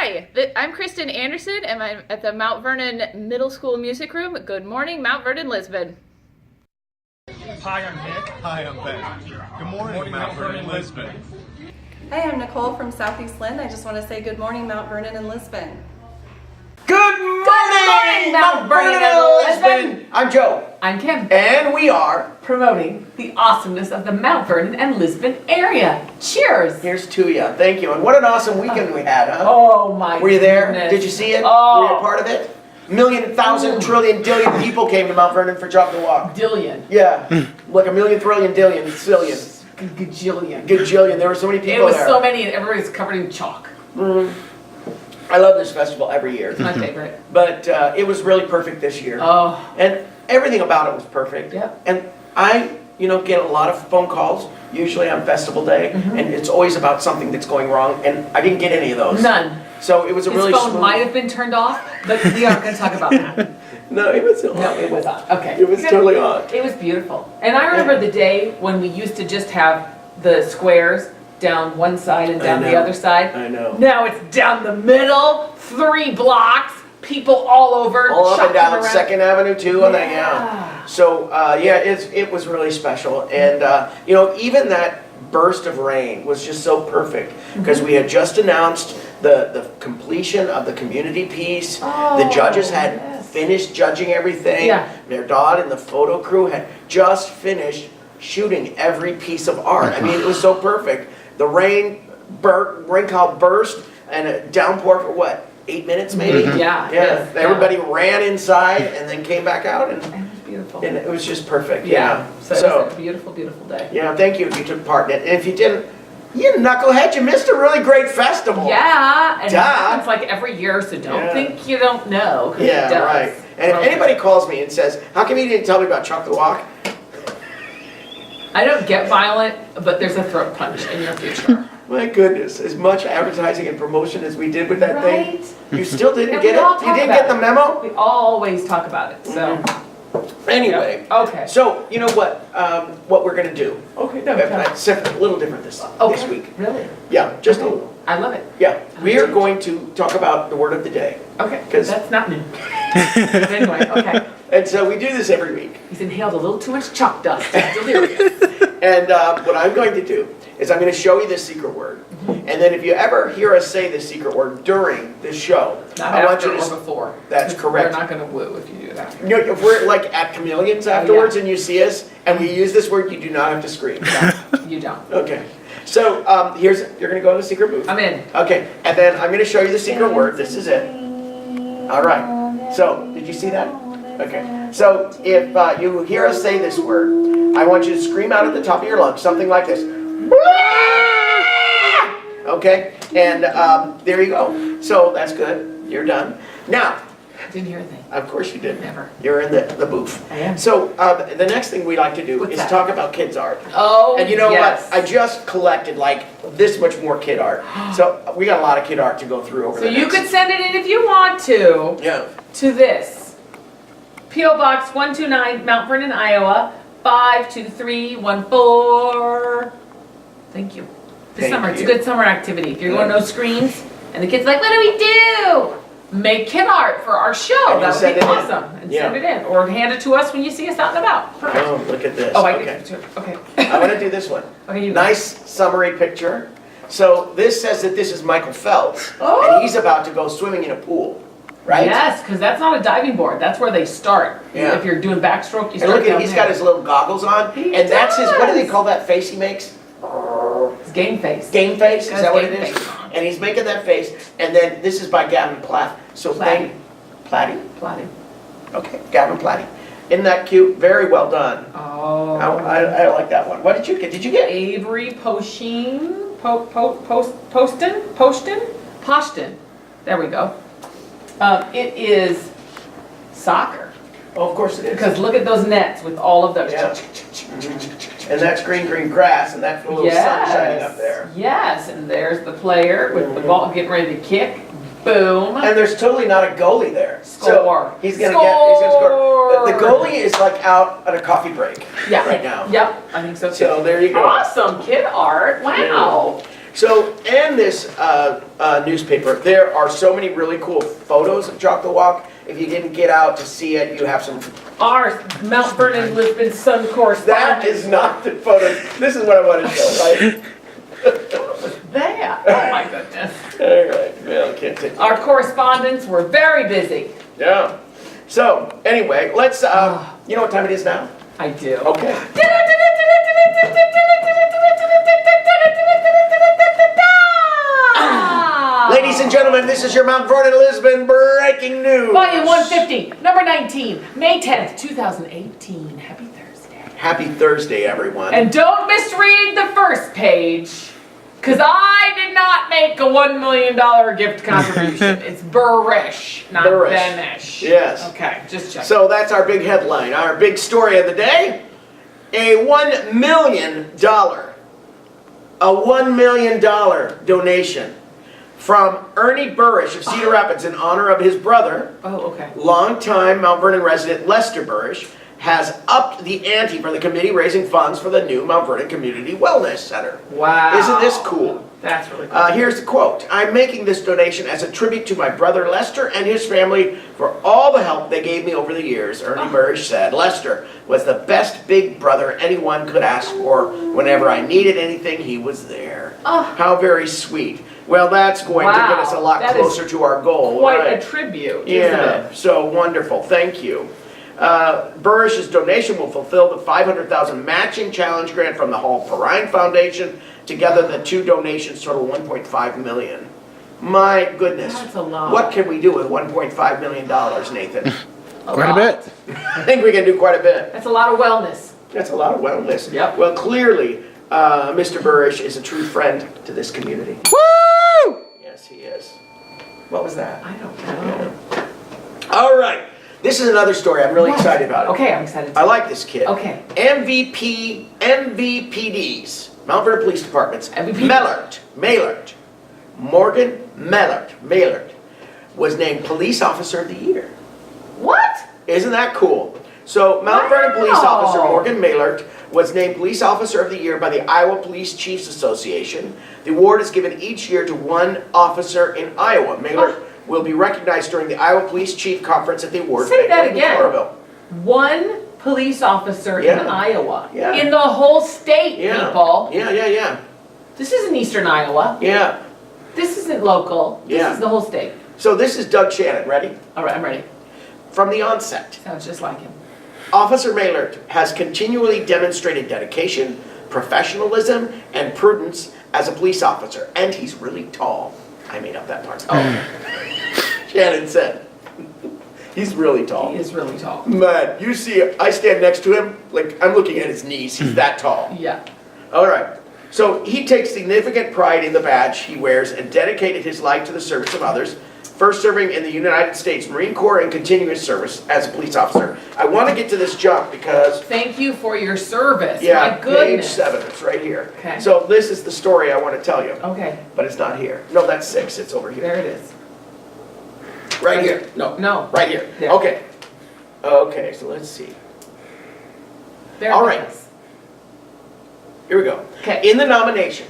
Hi, I'm Kristen Anderson, and I'm at the Mount Vernon Middle School Music Room. Good morning, Mount Vernon, Lisbon. Hi, I'm Nick. Hi, I'm Ben. Good morning, Mount Vernon, Lisbon. Hi, I'm Nicole from Southeast Lynn. I just want to say good morning, Mount Vernon and Lisbon. Good morning, Mount Vernon and Lisbon. I'm Joe. I'm Kim. And we are. Promoting the awesomeness of the Mount Vernon and Lisbon area. Cheers! Here's to you. Thank you. And what an awesome weekend we had, huh? Oh my Were you there? goodness. Did you see it? Oh. Were you a part of it? Million, thousand, trillion, dillion people came to Mount Vernon for Chocolate Walk. Dillion. Yeah. Like a million, trillion, dillion, zillion. Gajillion. Gajillion. There were so many people there. It was so many and everybody's covered in chalk. I love this festival every year. It's my favorite. But it was really perfect this year. Oh. And everything about it was perfect. Yeah. And I, get a lot of phone calls, usually on festival day, and it's always about something that's going wrong, and I didn't get any of those. None. So it was a His really phone smooth... might have been turned off, but we aren't going to talk about that. No, it was on. No, it was on. Okay. It was totally on. It was beautiful. And I remember the day when we used to just have the squares down one side and down the other side. I know. Now it's down the middle, 3 blocks, people all over. All up and down around. 2nd Avenue too, and yeah. So it was really special, and even that burst of rain was just so perfect because we had just announced the completion of the community piece. The judges had finished judging everything. Yeah. Their Dodd and the photo crew had just finished shooting every piece of art. I mean, it was so perfect. The rain cloud burst and a downpour for what? 8 minutes maybe? Yeah. Everybody ran inside and then came back out, and It was beautiful. it was just perfect. Yeah. So it was a beautiful, beautiful day. Yeah, thank you if you took part in it. And if you didn't, you knucklehead, you missed a really great festival. Yeah, and it Duh. happens like every year, so don't think you don't know. 'Cause Yeah, it does. right. And if anybody calls me and says, how come you didn't tell me about Chocolate Walk? I don't get violent, but there's a throat punch in your future. My goodness, as much advertising and promotion as we did with that thing, Right? you still didn't And get we all it? You talk didn't about get the it. memo? We always talk about it, so. Anyway. Yep. Okay. So, you know what we're going to do? Okay, no, It's a little different this week. Really? Yeah, just a little. I love it. Yeah, we are going to talk about the word of the day. Okay, 'Cause- that's not new. But anyway, okay. And so we do this every week. He's inhaled a little too much chalk dust. He's delirious. And what I'm going to do is I'm going to show you the secret word. And then if you ever hear us say the secret word during this show, Not I want after you or to... before. That's correct. We're not going to woo if you do that. If we're like at Chameleons afterwards and you see us and we use this word, you do not have to scream. No, you don't. Okay. So you're going to go in the secret booth. I'm in. Okay. And then I'm going to show you the secret word. This is it. All right. So did you see that? Okay. So if you hear us say this word, I want you to scream out at the top of your lungs, something like this. Okay? And there you go. So that's good. You're done. Now, Didn't hear a thing. of course you did. Never. You're in the booth. I am. So the next thing we like to do What's is that? talk about kids art. Oh, And you know yes. what? I just collected like this much more kid art. So we got a lot of kid art to go through over So the you next... could send it in if you want to. Yeah. To this. P.O. Box 129, Mount Vernon, Iowa, 52314. Thank you. This Thank summer, it's a you. good summer activity. If you're going to no screens, and the kids are like, what do we do? Make kid art for our show. And you That would send be it in. awesome. And Yeah. send it in. Or hand it to us when you see us out and about. Perfect. Oh, look at this. Oh, I Okay. get it too. Okay. I want to do this one. Okay, you go. Nice summary picture. So this says that this is Michael Phelps, Oh. and he's about to go swimming in a pool, right? Yes, because that's not a diving board. That's where they start. Yeah. If you're doing backstroke, you And start look at down he's there. got his little goggles on, He and that's his. What do they does. call that face he makes? It's game face. Game face. Is Got that what his it game is? face on. And he's making that face, and then this is by Gavin Platt. So Platty. Platty. Plotting. Okay, Gavin Platty. Isn't that cute? Very well done. Oh. I like that one. What did you get? Did you get? Avery Poshton. There we go. It is soccer. Oh, of course it is. Because look at those nets with all of those. Yeah. And that's green grass, and that's the little sun shining up there. Yes, and there's the player with the ball getting ready to kick. Boom. And there's totally not a goalie there. Score. So he's gonna score. The goalie is like out on a coffee break Yeah. right now. Yep, I think so too. So there you go. Awesome kid art. Wow. So in this newspaper, there are so many really cool photos of Jock the Walk. If you didn't get out to see it, you have some. Our Mount Vernon and Lisbon Sun correspondent. That is not the photo. This is what I want to show, right? That. Oh my goodness. All right. Well, can't take. Our correspondents were very busy. Yeah. So anyway, let's. You know what time it is now? I do. Okay. Ladies and gentlemen, this is your Mount Vernon Lisbon breaking news. Volume 150, number 19, May 10th, 2018. Happy Thursday. Happy Thursday, everyone. And don't misread the first page, because I did not make a $1 million gift contribution. It's Burish, not Burish. Benish. Yes. Okay, just check. So that's our big headline, our big story of the day. A $1 million donation from Ernie Burish of Cedar Rapids in honor of his brother, Oh, okay. longtime Mount Vernon resident Lester Burish, has upped the ante for the committee raising funds for the new Mount Vernon Community Wellness Center. Wow. Isn't this cool? That's really cool. Here's the quote. I'm making this donation as a tribute to my brother Lester and his family for all the help they gave me over the years, Ernie Burish said. Lester was the best big brother anyone could ask for. Whenever I needed anything, he was there. How very sweet. Well, that's going to get us a lot closer to our goal. Quite right? a tribute, Yeah, isn't it? so wonderful. Thank you. Burish's donation will fulfill the $500,000 matching challenge grant from the Hall Perrine Foundation. Together, the two donations total $1.5 million. My goodness. That's a lot. What can we do with $1.5 million, Nathan? Quite a bit. I think we can do quite a bit. That's a lot of wellness. That's a lot of wellness. Yep. Well, clearly, Mr. Burish is a true friend to this community. Woo! Yes, he is. What was that? I don't know. All right. This is another story. I'm really excited about it. Okay, I'm excited. I like this kid. Okay. MVPDs, Mount Vernon Police Departments, MVP. Morgan Mellert, was named Police Officer of the Year. What? Isn't that cool? So Mount Vernon Police Officer Morgan Mellert was named Police Officer of the Year by the Iowa Police Chiefs Association. The award is given each year to one officer in Iowa. Mellert will be recognized during the Iowa Police Chief Conference at the award Say that in again. Floraville. One police officer in Iowa. Yeah. In the whole state, people. Yeah. This isn't Eastern Iowa. Yeah. This isn't local. This Yeah. is the whole state. So this is Doug Shannon. Ready? All right, I'm ready. From the onset, Sounds just like him. Officer Mellert has continually demonstrated dedication, professionalism, and prudence as a police officer. And he's really tall. I made up that part. Oh, Shannon said. He's really tall. he is really tall. Man, you see, I stand next to him, like I'm looking at his knees. He's that tall. Yeah. All right. So he takes significant pride in the badge he wears and dedicated his life to the service of others, first serving in the United States Marine Corps and continuous service as a police officer. I want to get to this jump because, Thank you for your service. yeah, My goodness. page 7, it's right here. Okay. So this is the story I want to tell you, Okay, but it's not here. No, that's 6, it's over here. there it is. Right here. No, No. right here. There. Okay. Okay, so let's see. There All it right. is. Here we go. Okay. In the nomination,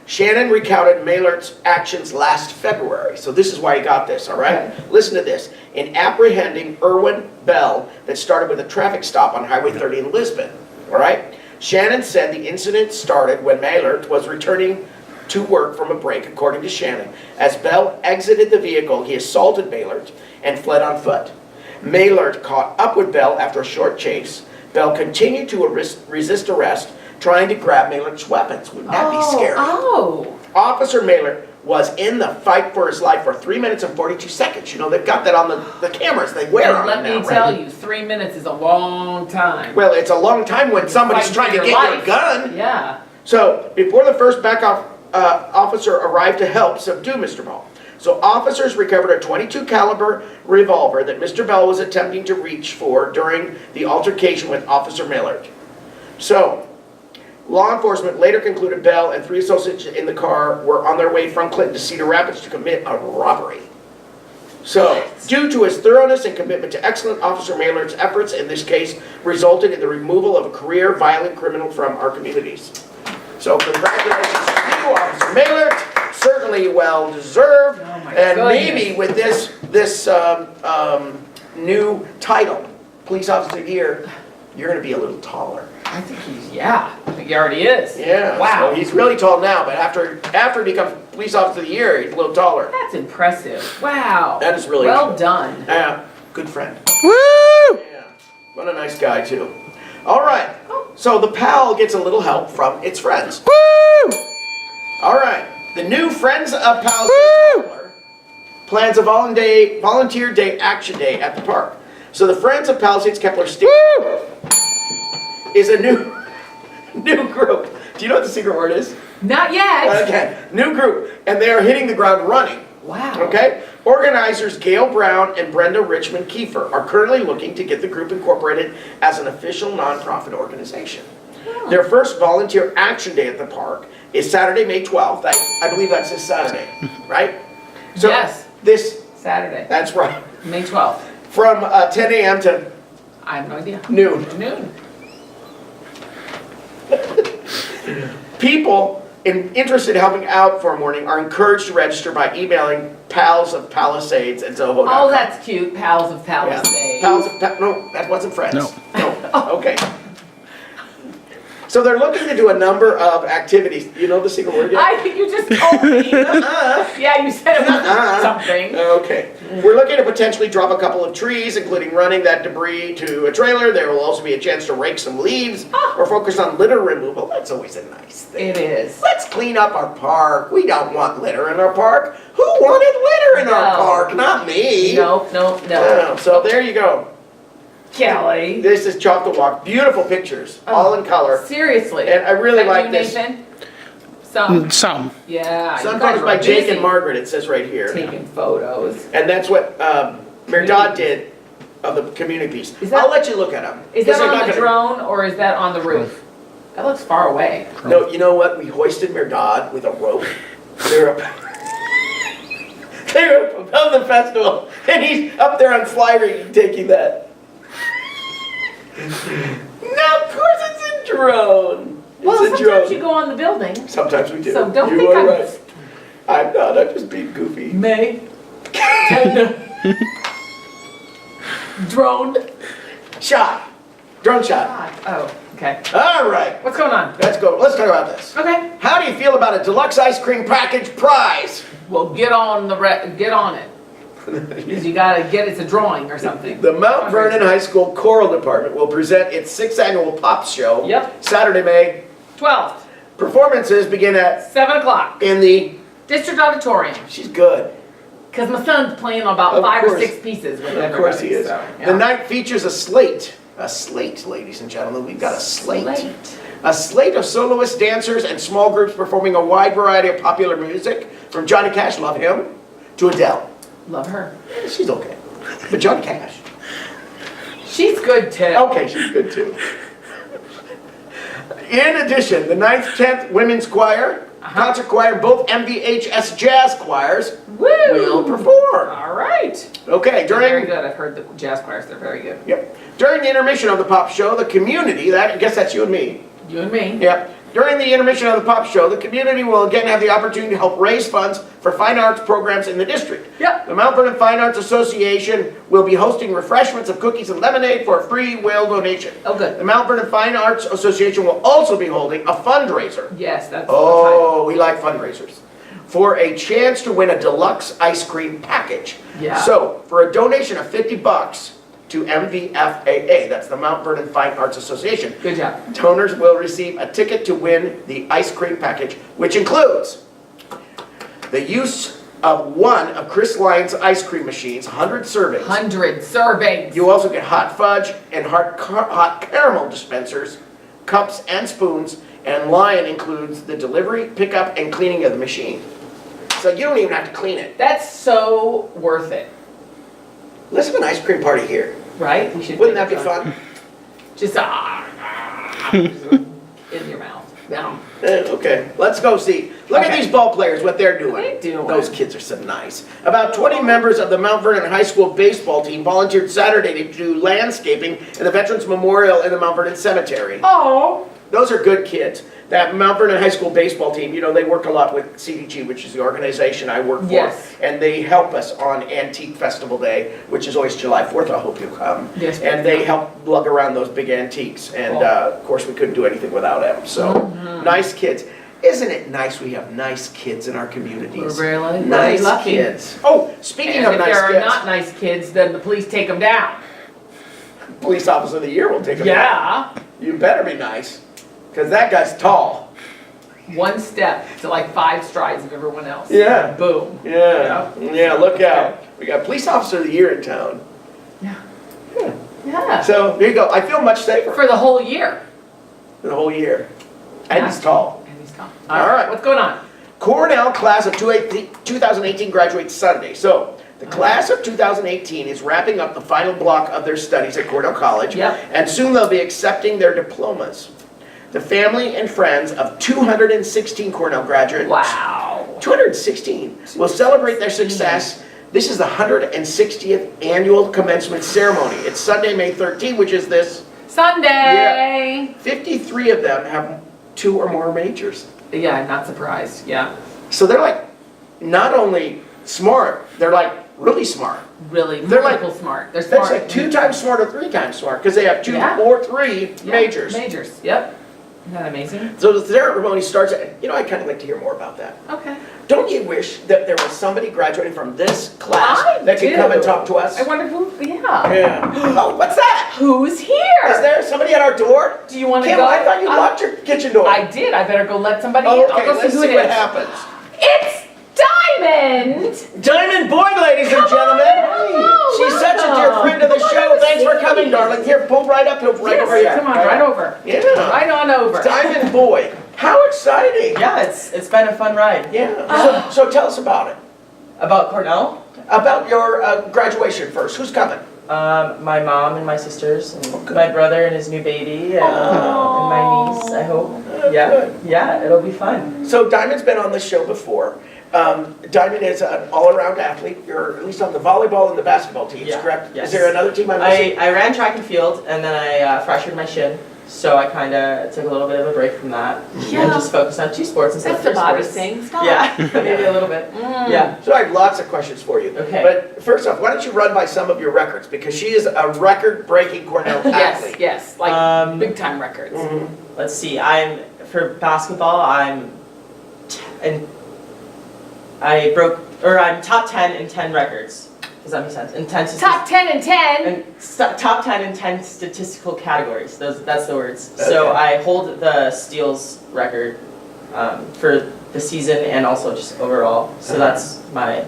Shannon recounted Mellert's actions last February. So this is why he got this, all right? Okay. Listen to this. In apprehending Irwin Bell that started with a traffic stop on Highway 30 in Lisbon, all right? Shannon said the incident started when Mellert was returning to work from a break, according to Shannon. As Bell exited the vehicle, he assaulted Mellert and fled on foot. Mellert caught up with Bell after a short chase. Bell continued to resist arrest, trying to grab Mellert's weapons. Wouldn't that be scary? Oh. Officer Mellert was in the fight for his life for 3 minutes and 42 seconds. You know, they've got that on the cameras. They wear And on let them me now, tell right? you, 3 minutes is a long time. Well, it's a long time when somebody's Fighting trying for to your get your life. gun. Yeah. So, before the first backup officer arrived to help subdue Mr. Bell. So, officers recovered a .22 caliber revolver that Mr. Bell was attempting to reach for during the altercation with Officer Mellert. So, law enforcement later concluded Bell and 3 associates in the car were on their way from Clinton to Cedar Rapids to commit a robbery. So, due to his thoroughness and commitment to excellent, Officer Mellert's efforts in this case resulted in the removal of a career violent criminal from our communities. So, congratulations to you. to Officer Maylert. Certainly well deserved. Oh my And goodness. maybe with this new title, Police Officer of the Year, you're going to be a little taller. I think I think he already is. Yeah. Wow. So he's really tall now, but after he becomes Police Officer of the Year, he's a little taller. That's impressive. Wow. That is really well done. Yeah. Good friend. Woo! Yeah. What a nice guy too. All right. So the PAL gets a little help from its friends. Woo! All right. The new Friends of Palisades Woo! Kepler plans a volunteer day action day at the park. So the Friends of Palisades Kepler State Woo! is a new group. Do you know what the secret word is? Not yet. Okay, new group, and they are hitting the ground running. Wow. Okay? Organizers Gail Brown and Brenda Richmond Kiefer are currently looking to get the group incorporated as an official nonprofit organization. Their first volunteer action day at the park is Saturday, May 12th. I believe that's this Saturday, right? So Yes. This, Saturday, that's right, May 12th. from 10 a.m. to I have no idea. noon. Noon. People interested in helping out for a morning are encouraged to register by emailing pals of Palisades at Zoho.com. Oh, that's cute. Pals of Yeah. Palisades. No, that wasn't friends. No. No. Okay. So they're looking to do a number of activities. You know the secret word yet? I think you just told me. Yeah, you said it was something. Okay. We're looking to potentially drop a couple of trees, including running that debris to a trailer. There will also be a chance to rake some leaves or focus on litter removal. That's always a nice thing. It is. Let's clean up our park. We don't want litter in our park. Who wanted litter in our No. park? Not me. No. So there you go. Kelly. This is Chalk the Walk. Beautiful pictures, all in color. Seriously. And I really Is that like you, this. Nathan? Some. Some. Yeah. Some you guys photos by were Jake busy and Margaret, it says right here. taking photos. And that's what Merdad did of the community piece. Is that- I'll let you look at them. Is that on the drone or is that on the roof? That looks far away. No, you know what? We hoisted Merdad with a rope. They were above the festival, and he's up there on fly ring taking that. No, of course it's a drone. Well, It's a sometimes drone. you go on the building. Sometimes we do. So don't you think are I'm- right. I'm not. I'm just being goofy. May. Drone. Shot. Drone shot. Oh, okay. All right. What's going on? Let's go. Let's talk about this. Okay. How do you feel about a deluxe ice cream package prize? Well, get on it. Because you gotta get, it's a drawing or something. The Mount Vernon High School Choral Department will present its 6th annual Pops Show. Yep. Saturday, May. 12th, Performances begin at 7 o'clock, in the. District Auditorium. She's good. Because my son's playing about Of 5 or course. 6 pieces with everybody. Of course he is. So, yeah. The night features a slate. A slate, ladies and gentlemen. We've got a slate. A slate of soloists, dancers, and small groups performing a wide variety of popular music, from Johnny Cash, love him, to Adele. Love her. She's okay. But Johnny Cash. She's good too. Okay, she's good too. In addition, the 9th, 10th Women's Choir, Concert Choir, both MVHS Jazz Choirs Woo! will perform. All right. Okay, They're very during good. I've heard the jazz choirs. They're very good. during the intermission of the Pop Show, the community, I guess that's you and me. You and me. Yep. During the intermission of the Pop Show, the community will again have the opportunity to help raise funds for fine arts programs in the district. Yep. The Mount Vernon Fine Arts Association will be hosting refreshments of cookies and lemonade for a free will donation. Oh, good. The Mount Vernon Fine Arts Association will also be holding a fundraiser. Yes, that's Oh, we like fundraisers. For a chance to win a deluxe ice cream package. Yeah. So, for a donation of $50 to MVFAA, that's the Mount Vernon Fine Arts Association, the type. Good job. donors will receive a ticket to win the ice cream package, which includes the use of one of Chris Lyon's ice cream machines, 100 servings. 100 servings. You also get hot fudge and hot caramel dispensers, cups and spoons, and Lion includes the delivery, pickup, and cleaning of the machine. So you don't even have to clean it. That's so worth it, Let's have an ice cream party here. right? We should. Wouldn't that be fun? Just in your mouth. Down. Okay, let's go see. Look at Okay. these ball players, what they're doing. What they doing? Those kids are so nice. About 20 members of the Mount Vernon High School baseball team volunteered Saturday to do landscaping in the Veterans Memorial in the Mount Vernon Cemetery. Oh. Those are good kids. that Mount Vernon High School baseball team, you know, they work a lot with CDG, which is the organization I work for. Yes. And they help us on Antique Festival Day, which is always July 4th. I hope you come. Yes, And they help lug around those big antiques. And Cool. of course, we couldn't do anything without them. So nice kids. Isn't it nice we have nice kids in our communities? We're really Nice lucky. kids. Oh, speaking And of if nice there are kids, not nice kids, then the police take them down. Police Officer of the Year will take them. Yeah. You better be nice, because that guy's tall. One step to like 5 strides of everyone else. Yeah. Boom. Yeah, yeah, look out. We got Police Officer of the Year in town. Yeah. So, there you go. I feel much safer For the whole year. for the whole year. And he's tall. And he's gone. All right. What's going on? Cornell class of 2018 graduates Sunday. So, the class of 2018 is wrapping up the final block of their studies at Cornell College. Yep. And soon they'll be accepting their diplomas. The family and friends of 216 Cornell graduates. Wow. 216 will celebrate their success. This is the 160th annual commencement ceremony. It's Sunday, May 13th, which is this. Sunday. 53 of them have 2 or more majors. Yeah, not surprised. Yeah. So they're like, not only smart, they're like really smart. Really. They're like- multiple smart. They're That's smart. like 2 times smart or 3 times smart, because they have 2 Yeah. or 3 Yeah, majors. Majors. Yep. Isn't that amazing? So the ceremony starts at, you know, I'd kind of like to hear more about that. Okay. Don't you wish that there was somebody graduating from this class I that could come and do. talk to us? I wonder who. Yeah. Yeah. Oh, what's that? Who's here? Is there somebody at our door? Do you want to Kim, go? I thought you locked your kitchen door. I did. I better go let somebody Oh, in. I'll okay, go let's who see it what is. happens. It's Diamond. Diamond Boyd, ladies and gentlemen. Hello, She's such a dear friend of the Come on, show. have a Thanks for seat. coming, darling. Here, pull right up. He'll right over Yes, here. come on, right over. Yeah. Right on over. Diamond Boyd. How exciting. Yeah, it's been a fun ride. Yeah. So tell us about it. About Cornell, About your graduation first. Who's coming? my mom and my sisters, and my brother and his new baby, and my niece, I hope. Yeah, Good. yeah, it'll be fun. So Diamond's been on the show before. Diamond is an all-around athlete. You're at least on the volleyball and the basketball teams, Yeah, correct? yes. Is there another team I'm missing? I ran track and field, and then I fractured my shin, so I kind of took a little bit of a break from that, and just focused on 2 sports instead That's of 3 the body sports. thing. Stop. Yeah, maybe a little bit. Yeah. So I have lots of questions for you. Okay. But first off, why don't you run by some of your records? Because she is a record-breaking Cornell Yes, athlete. yes. Like big time records. Mhm. Let's see. For basketball. I'm top 10 in 10 records. Does that make sense? In 10 Top 10 and 10. and top 10 in 10 statistical categories. That's the words. So Okay. I hold the steals record for the season and also just overall. So that's my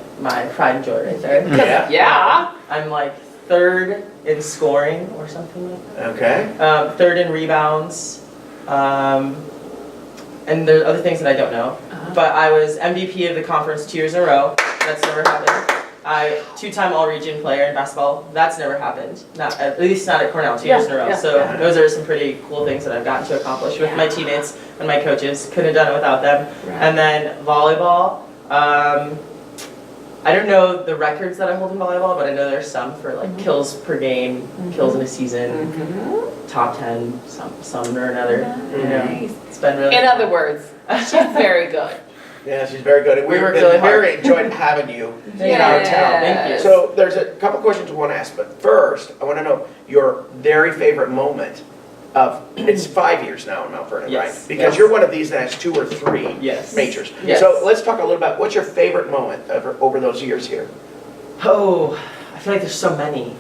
pride and joy right there. Yeah. Yeah. I'm like 3rd in scoring or something like Okay. that. 3rd in rebounds. And there are other things that I don't know. But I was MVP of the conference 2 years in a row. That's never happened. I 2-time all-region player in basketball. That's never happened. Not at least not at Cornell 2 years in a row. Yeah, So yeah. those are some pretty cool things that I've gotten to accomplish with my teammates and my coaches. Couldn't have done it without them. And then volleyball. I don't know the records that I hold in volleyball, but I know there's some for like kills per game, kills in a season, top 10, some or another. You know, Nice. it's been really. In other words, she's very good. Yeah, she's very good. And We we've worked been really hard. very enjoyed having you in our town. Thank you. So there's a couple questions I want to ask, but first, I want to know your very favorite moment of, it's 5 years now in Mount Vernon, Yes, right? Because yes. you're one of these that has 2 or 3 Yes. majors. Yes. So let's talk a little about, what's your favorite moment over those years here? Oh, I feel like there's so many.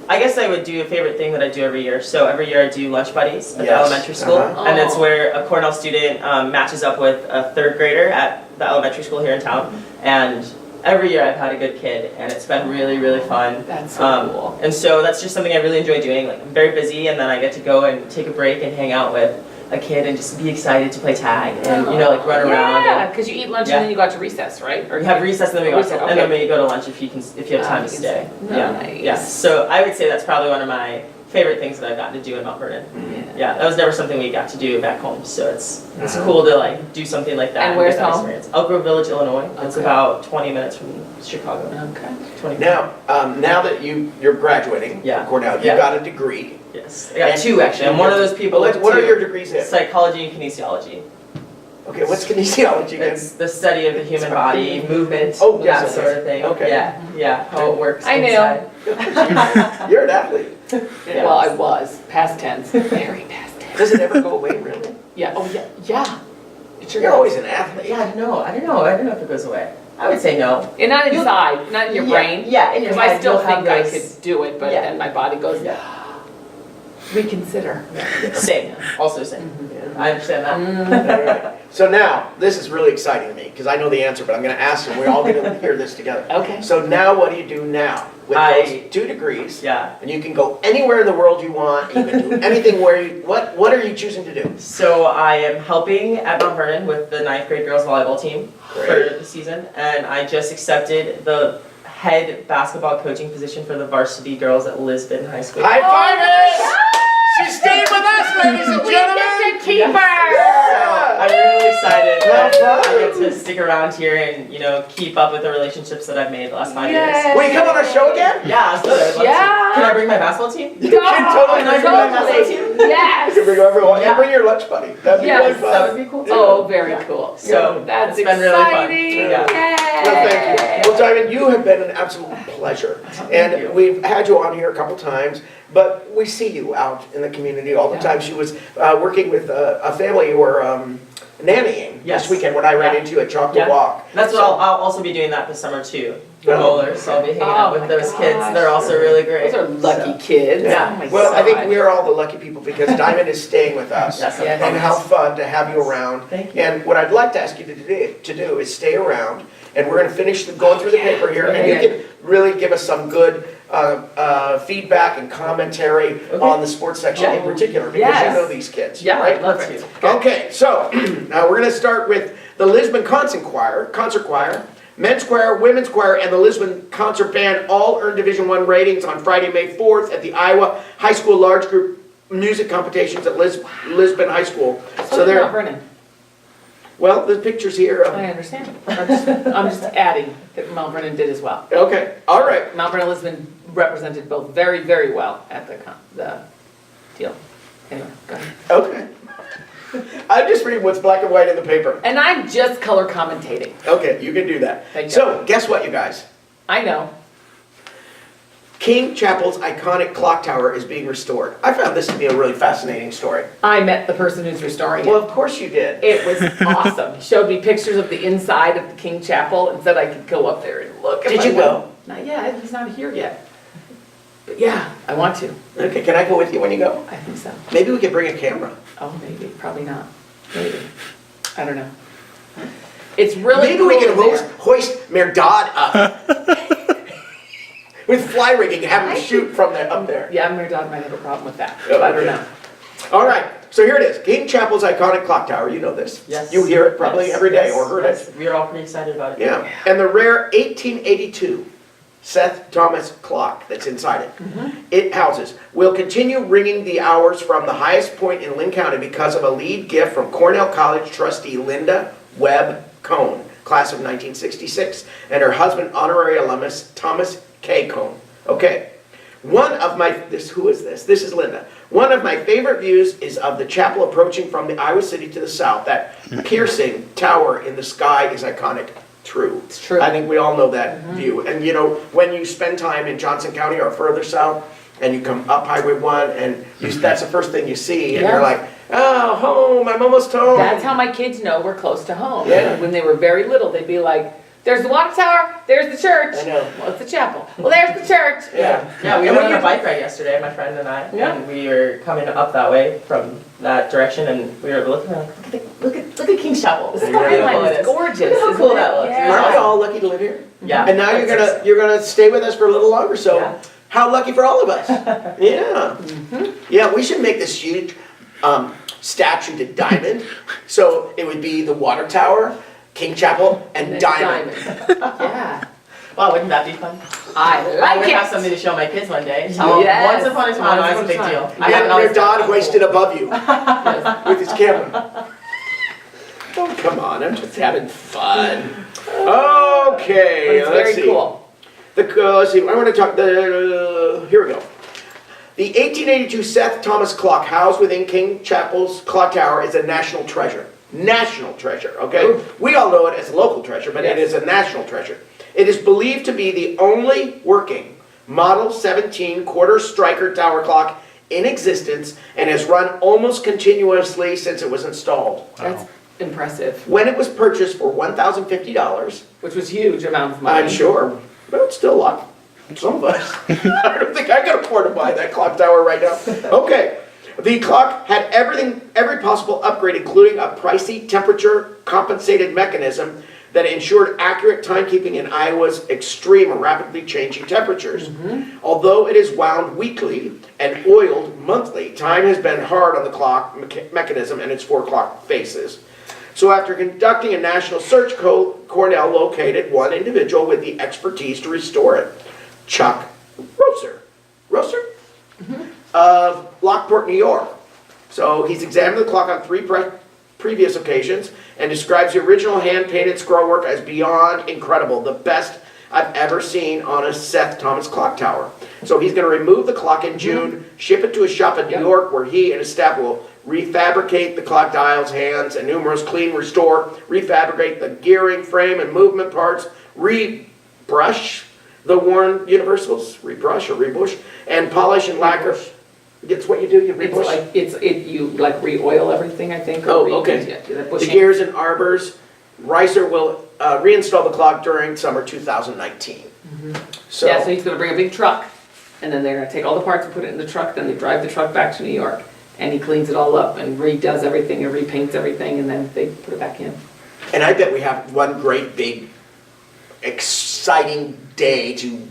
I guess I would do a favorite thing that I do every year. So every year I do lunch buddies at the Yes. elementary school, Uh-huh. and it's Oh. where a Cornell student matches up with a 3rd grader at the elementary school here in town. And every year I've had a good kid, and it's been really, really fun. That's so cool. And so that's just something I really enjoy doing. Like I'm very busy, and then I get to go and take a break and hang out with a kid and just be excited to play tag and like run around. Yeah, And because you eat lunch Yeah. and then you go out to recess, right? Or you have recess and then we go Recess, and then okay. we go to lunch if you have time to you can stay. stay. Yeah. Nice. Yeah. So I would say that's probably one of my favorite things that I've gotten to do in Mount Vernon. Yeah, that was never something we got to do back home. So it's cool to like do something like that. And where's get that home? experience. Elk Grove Village, Illinois. It's Okay. about 20 minutes from Chicago. Okay. 20 Now that you're graduating Yeah. from Cornell, you Yeah. got a degree. Yes, I got 2 actually. I'm one of those people with What are 2. your degrees in? Psychology and kinesiology. Okay, what's kinesiology again? It's the study of the human body, movement, Oh, that yes, sort of thing. okay. Yeah, how it works I knew. inside. You're an athlete. Yeah. Well, I was, past tense, very past tense. Does it ever go away, really? Yeah, oh yeah. It sure You're does. always an athlete. Yeah, I don't know if it goes away. I would say no. And not inside, not in your brain. Yeah, in your Because I head, still you'll have think I those- could do it, but Yeah. then my body goes, Yeah. reconsider. Same, also same. I understand that. All right. So now, this is really exciting to me, because I know the answer, but I'm going to ask you, we're all going to hear this together. Okay. So now what do you do now? With those 2 degrees, Yeah. and you can go anywhere in the world you want, you can do anything where you, what are you choosing to do? So I am helping at Mount Vernon with the 9th grade girls volleyball team Great. for the season, and I just accepted the head basketball coaching position for the varsity girls at Lisbon High School. High five it! She's staying with us, ladies and gentlemen! keep her! Yeah! I'm really excited that Well, I get to stick around here and, keep up with the relationships that I've made the last 5 years. Will you come on our show again? Yeah, I'd love to. Yeah. Can I bring my basketball team? You can totally Can I bring my basketball team? You Yes. can bring everyone, Yeah. and bring your lunch buddy. That'd be really Yes, fun. That would be cool too. Oh, very cool. So, That's it's been really fun. exciting. Yeah. Well, thank you. Well, Diamond, you have been an absolute pleasure. And you. we've had you on here a couple times, but we see you out in the community all the time. She was working with a family you were nannying Yes. this weekend when I ran Yeah. into you at Chalk the Yeah. Walk. That's what So- I'll also be doing that this summer too. The Oh. bowlers, so I'll be hanging out Oh with my those kids. gosh. They're also really great. Those are lucky So, kids. Yeah. Oh my Well, I think God. we're all the lucky people because Diamond is staying with us. Yes, Yes. And how fun to have you around. Thank you. And what I'd like to ask you to do is stay around, and we're gonna finish going through the paper here, and you Okay. can really give us some good feedback and commentary on the sports section in particular, because you Yes. know these kids, Yeah, right? love Perfect. to. Okay, so now we're gonna start with the Lisbon concert choir, men's choir, women's choir, and the Lisbon concert band all earned Division I ratings on Friday, May 4th at the Iowa High School Large Group Music Competitions at Lisbon High School. So they're, they're not Vernon. well, the pictures here. I understand. I'm just adding that Mount Vernon did as well. Okay, all right. Mount Vernon and Lisbon represented both very, very well at the deal. Anyway, go ahead. Okay. I'm just reading what's black and white in the paper. And I'm just color commentating. Okay, you can do that. Thank you. So, guess what, you guys? I know. King Chapel's iconic clock tower is being restored. I found this to be a really fascinating story. I met the person who's restoring Well, it. of course you did. It was awesome. He showed me pictures of the inside of the King Chapel and said I could go up there and look. if Did I you wanted. go? Not yet. He's not here yet. But yeah, I want to. Okay, can I go with you when you go? I think so. Maybe we could bring a camera. Oh, maybe. Probably not. Maybe. I don't know. It's really Maybe cool we can in there. hoist Merdad up. With fly rigging and have him shoot from up there. Yeah, my dog might have a problem with that. Oh, I don't okay. know. All right, so here it is. King Chapel's iconic clock tower. You know this. Yes. You hear it probably Yes. every day Yes. or heard Yes. it. We are all pretty excited about it. Yeah, and the rare 1882 Seth Thomas clock that's inside it. It houses will continue ringing the hours from the highest point in Lynn County because of a lead gift from Cornell College trustee Linda Webb Cohn, class of 1966, and her husband, honorary alumnus Thomas K. Cohn. Okay. Who is this? This is Linda. One of my favorite views is of the chapel approaching from the Iowa City to the south. That piercing tower in the sky is iconic. True. It's true. I think we all know that view. And you know, when you spend time in Johnson County or further south, and you come up Highway 1, and that's the first thing you see, and Yeah. you're like, oh, home, I'm almost home. That's how my kids know we're close to home. Yeah. When they were very little, they'd be like, there's the water tower, there's the church. I know. Well, it's the chapel. Well, there's the church. Yeah. Yeah, we And went when on a you- bike ride yesterday, my friend and I, Yeah. and we were coming up that way from that direction, and we were looking around, look at King's Chapel. The Look how beautiful skyline it is gorgeous. Look how isn't cool it? that looks. Yeah. Aren't we all lucky to live here? Yeah. And now you're gonna stay with us for a little longer, so Yeah. how lucky for all of us. Yeah. Yeah, we should make this huge statue to Diamond. So it would be the water tower, King Chapel, and Diamond. Yeah. Wow, wouldn't that be fun? I I like would it. have something to show my kids one day. Tell them, Yes. once upon a time, I was a big Once upon a deal. time. I haven't And always your done dog that. hoisted above you Yes. with his camera. Oh, come on, I'm just having fun. Okay, But it's let's very see. cool. Let's see, I want to talk, here we go. The 1882 Seth Thomas clock housed within King Chapel's clock tower is a national treasure. National treasure, okay? Ooh. We all know it as a local treasure, but it Yes. is a national treasure. It is believed to be the only working Model 17 quarter striker tower clock in existence and has run almost continuously since it was installed. That's impressive. When it was purchased for $1,050, Which was huge amount of money. I'm sure, but it's still a lot. Some of us. I don't think I can afford to buy that clock tower right now. Okay. The clock had every possible upgrade, including a pricey temperature compensated mechanism that ensured accurate timekeeping in Iowa's extreme and rapidly changing temperatures. Although it is wound weekly and oiled monthly, time has been hard on the clock mechanism and its 4 clock faces. So after conducting a national search, Cornell located one individual with the expertise to restore it, Chuck Roser of Lockport, New York. So he's examined the clock on 3 previous occasions and describes the original hand-painted scrollwork as beyond incredible, the best I've ever seen on a Seth Thomas clock tower. So he's going to remove the clock in June, ship it to a shop in New York where he and his staff will refabricate the clock dials, hands, and numerals, clean, restore, refabricate the gearing, frame, and movement parts, rebrush the worn universals, rebush, and polish and lacquer. It's what you do, you It's rebush. like, you like re-oil everything, I think. or Oh, re- okay. yeah, do that The bushing. gears and arbors. Reiser will reinstall the clock during summer 2019. So, Yeah, so he's gonna bring a big truck, and then they're gonna take all the parts and put it in the truck, then they drive the truck back to New York. And he cleans it all up and redoes everything and repaints everything, and then they put it back in. and I bet we have one great big exciting day to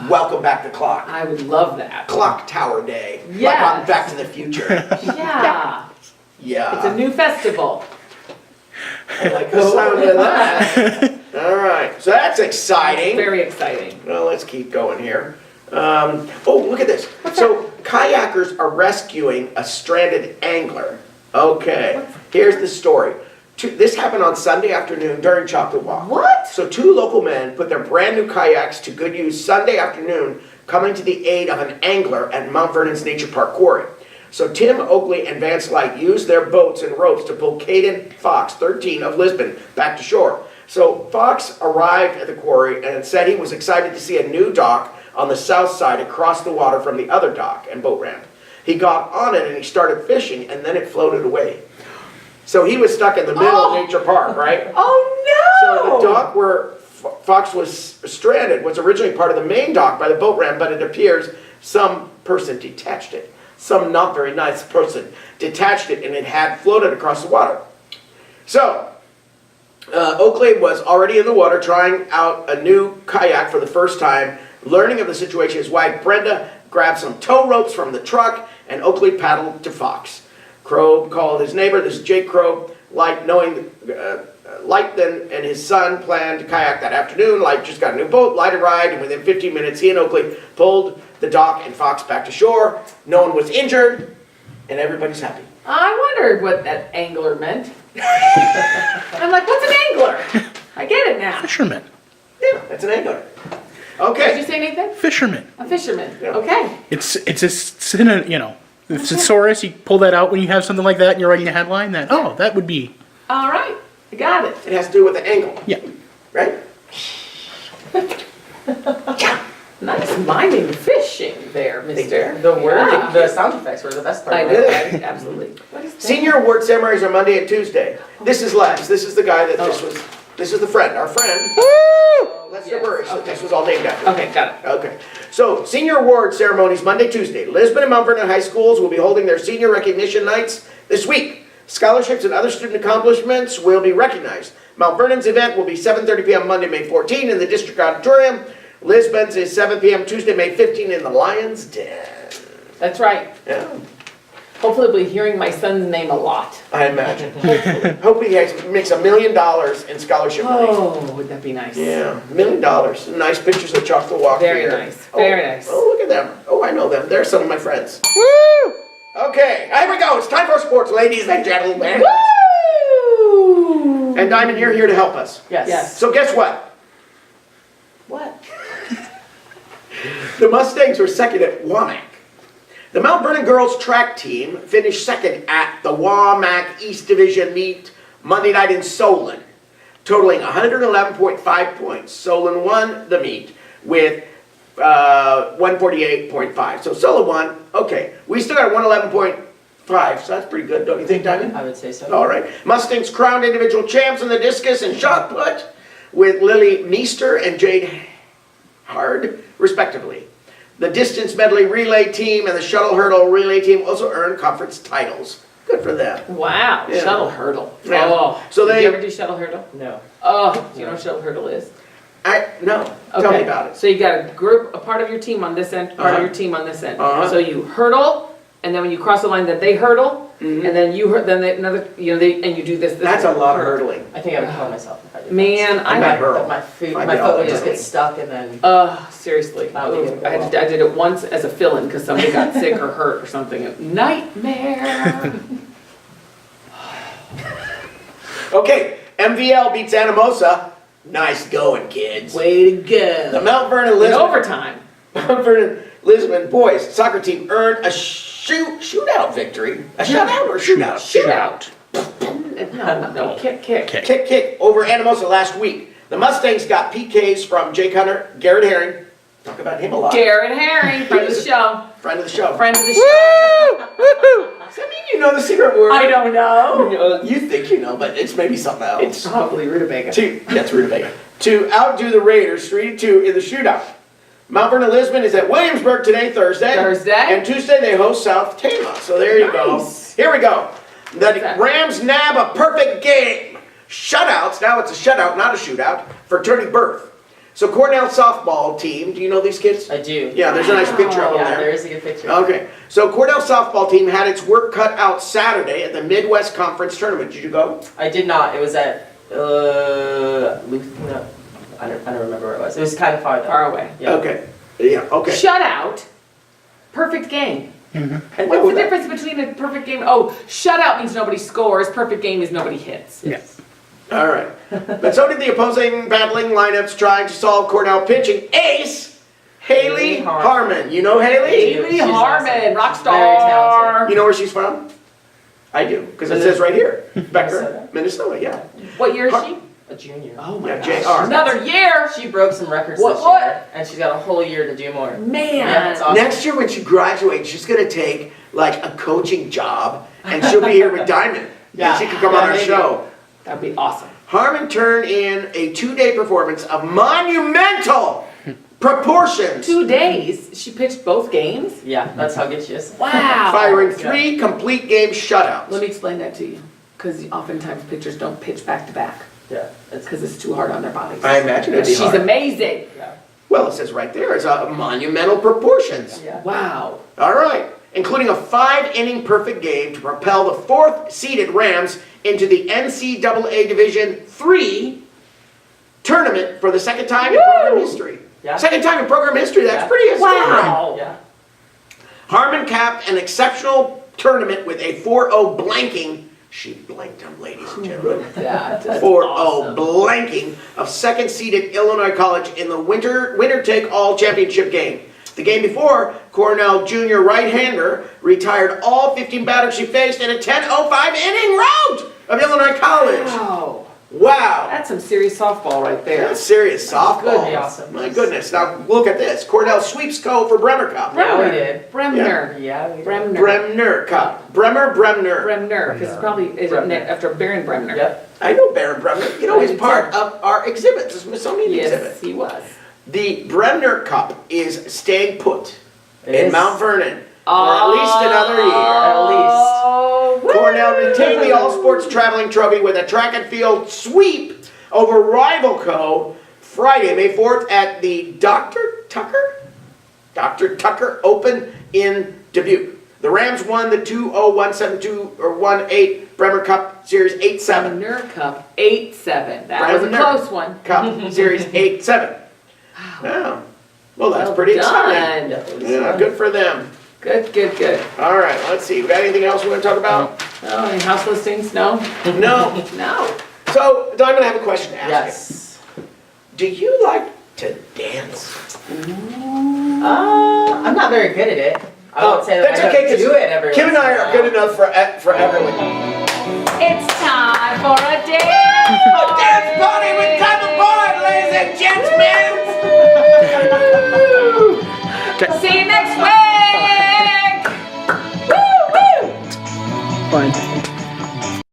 welcome back the clock. I would love that. Clock Tower Day. Like Yes. on Back to the Future. Yeah, Yeah. it's a new festival. I like the sound of that. All right, so that's exciting. Very exciting. Well, let's keep going here. Oh, look at this. So kayakers are rescuing a stranded angler. Okay, here's the story. This happened on Sunday afternoon during Chocolate Walk. What? So 2 local men put their brand new kayaks to good use Sunday afternoon, coming to the aid of an angler at Mount Vernon's Nature Park Quarry. So Tim Oakley and Vance Light used their boats and ropes to pull Caden Fox, 13, of Lisbon, back to shore. So Fox arrived at the quarry and said he was excited to see a new dock on the south side across the water from the other dock and boat ramp. He got on it and he started fishing, and then it floated away. So he was stuck in the middle of Nature Park, right? Oh So no! the dock where Fox was stranded was originally part of the main dock by the boat ramp, but it appears some person detached it. Some not very nice person detached it, and it had floated across the water. So Oakley was already in the water trying out a new kayak for the first time. Learning of the situation, his wife Brenda grabbed some tow ropes from the truck, and Oakley paddled to Fox. Crow called his neighbor, this is Jake Crow. Light then and his son planned to kayak that afternoon. Light just got a new boat, Light arrived, and within 15 minutes he and Oakley pulled the dock and Fox back to shore. No one was injured, and everybody's happy. I wondered what that angler meant. I'm like, what's an angler? I get it now. Fisherman. Yeah, that's an angler. Did you Okay. say anything? Fisherman. A fisherman. Yeah. Okay. It's a the thesaurus. You pull that out when you have something like that and you're writing a headline. That would be. All right. I got it. It has to do with the angle, Yeah. right? Nice minding fishing there, mister. The word, Yeah. the sound effects were the best part. I of know, it. absolutely. What is that? Senior award ceremonies are Monday and Tuesday. This is Les. This is the guy that this is the friend, our friend. Lester Yes, Burris. okay. This was all named after. Okay, got it. Okay. So, senior award ceremonies Monday, Tuesday. Lisbon and Mount Vernon high schools will be holding their senior recognition nights this week. Scholarships and other student accomplishments will be recognized. Mount Vernon's event will be 7:30 p.m. Monday, May 14 in the district auditorium. Lisbon's is 7 p.m. Tuesday, May 15 in the Lion's Den. That's right. Yeah, Hopefully we'll be hearing my son's name a lot. I imagine. Hopefully he makes $1 million in scholarship money. Oh, would that be nice? Yeah, $1 million. Nice pictures of Chocolate Walk Very here. nice, very nice. Oh, look at them. Oh, I know them. They're some of my friends. Woo! Okay, here we go. It's time for sports, ladies and gentlemen. Woo! And Diamond, you're here to help us. Yes. Yes. So guess what? What? The Mustangs were second at Womack. The Mount Vernon girls track team finished second at the WOOOOOOOOO East Division meet Monday night in Solon, totaling 111.5 points. Solon won the meet with 148.5. So Solon won. Okay, we still got 111.5, so that's pretty good, don't you think, Diamond? I would say so. All right. Mustangs crowned individual champs in the discus and shot put with Lily Meester and Jade Hard, respectively. The distance medley relay team and the shuttle hurdle relay team also earned conference titles. Good for them. Wow, Yeah. shuttle hurdle. Yeah. Oh, So did they- you ever do shuttle hurdle? No. Oh, do you know what shuttle hurdle is? No, tell me about it. So you got a part of your team on this end, part of Uh-huh. your team on this end. Uh-huh. So you hurdle, and then when you cross the line, that they hurdle, and then another, and you do this. That's a lot of hurdling. I think I would kill myself if I did Man, I might hurdle. My I my did all foot would that just get hurdling. stuck and then. Seriously. That would be good. I did it once as a fill-in because somebody got sick or hurt or something. Nightmare. Okay, MVL beats Anamosa. Nice going, kids. Way to The go. Mount Vernon In Lisbon. overtime. Mount Vernon Lisbon boys soccer team earned a shootout victory. A shutout or shootout? Shootout. No, kick. Kick over Anamosa last week. The Mustangs got PKs from Jake Hunter, Garrett Herring. Talk about him a lot. Garrett Herring, friend of the show. Friend of the show. Friend of the show. Does that mean you know the secret word? I don't know. You think you know, but it's maybe something else. It's probably rutabaga. That's rutabaga. To outdo the Raiders 3-2 in the shootout. Mount Vernon Lisbon is at Williamsburg today, Thursday. And Tuesday they host South Tama. So there you Nice. go. Here we go. The that? Rams nab a perfect game. Shutouts. Now it's a shutout, not a shootout, for Turning Birth. So Cornell softball team. Do you know these kids? I do. Yeah, there's a nice picture of them Yeah, there. there is a good picture. Okay, so Cornell softball team had its work cut out Saturday at the Midwest Conference Tournament. Did you go? I did not. It was at no, I don't remember where it was. It was kind of far though. Far away. Yeah. Okay, yeah, okay. Shutout, perfect game. And What what's was the that? difference between a perfect game? Oh, shutout means nobody scores. Perfect game is nobody hits. Yes. All right. But so did the opposing battling lineups trying to solve Cornell pitching ace, Haley Harmon. You know Haley? Haley She's Harmon, awesome. rock She's very star. talented. You know where she's from? I do, because it says right here. Becker, Minnesota. Minnesota, yeah. What year is she? A junior. Oh my Yeah, gosh. JR. Another year. She broke some records What- this what? year, and she's got a whole year to do more. Man. Yeah, it's awesome. Next year when she graduates, she's going to take like a coaching job, and she'll be here with Diamond. Yeah. And she can come on our maybe. show. That'd be awesome. Harmon turned in a 2-day performance of monumental proportions, 2 days. She pitched both games. Yeah, that's how good she is. Wow. firing 3 complete game shutouts. Let me explain that to you. Because oftentimes pitchers don't pitch back to back. Yeah, it's Because it's too hard on their bodies. I imagine it'd be She's hard. amazing. Well, it says right there, it's monumental proportions. yeah. Wow. All right, including a 5-inning perfect game to propel the 4th-seeded Rams into the NCAA Division III tournament for the second time in program history. Yeah. Second time in program history, that's Yeah. pretty historic. Wow. Yeah. Harmon capped an exceptional tournament with a 4-0 blanking. She blanked them, ladies and gentlemen. That's 4-0 awesome. blanking of second-seeded Illinois College in the winner-take-all championship game. The game before, Cornell junior right-hander retired all 15 batters she faced in a 10-0-5 inning rout of Illinois College. Wow. Wow. That's some serious softball right there. That's serious softball. Good, awesome. My goodness. Now look at this. Cornell sweeps Co for Bremer Cup. Yeah, we did. Bremner. Yeah, we did. Bremner. Bremner Cup. Bremner. Bremner. Because it's probably Bremner. after Baron Bremner. Yep. I know Baron Bremner. You know, I he's do part too. of our exhibit, the Smithsonian Yes, exhibit. he was. The Bremner Cup is staying put It in is. Mount Vernon for at least another year. At least. Cornell retained the all-sports traveling trophy with a track and field sweep over rival Co. Friday, May 4th at the Dr. Tucker Open in Dubuque. The Rams won the 2-0-1-7-2 or 1-8 Bremer Cup Series 8-7. Bremner Cup 8-7. That was a Bremner close one. Cup Series 8-7. Wow. Well, that's Well pretty done. exciting. Yeah, good for them. Good. All right, let's see. We got anything else we want to talk about? Oh, any house listings? No? No. No. So, Diamond, I have a question to ask Yes. you. Do you like to dance? I'm not very good at it. I won't say that That's I okay, don't 'cause do it every Kim and once I in a are while. good enough for everyone. It's time for a dance party. Dance party with time aboard, ladies and gentlemen. See you next week. Woo woo. Fine.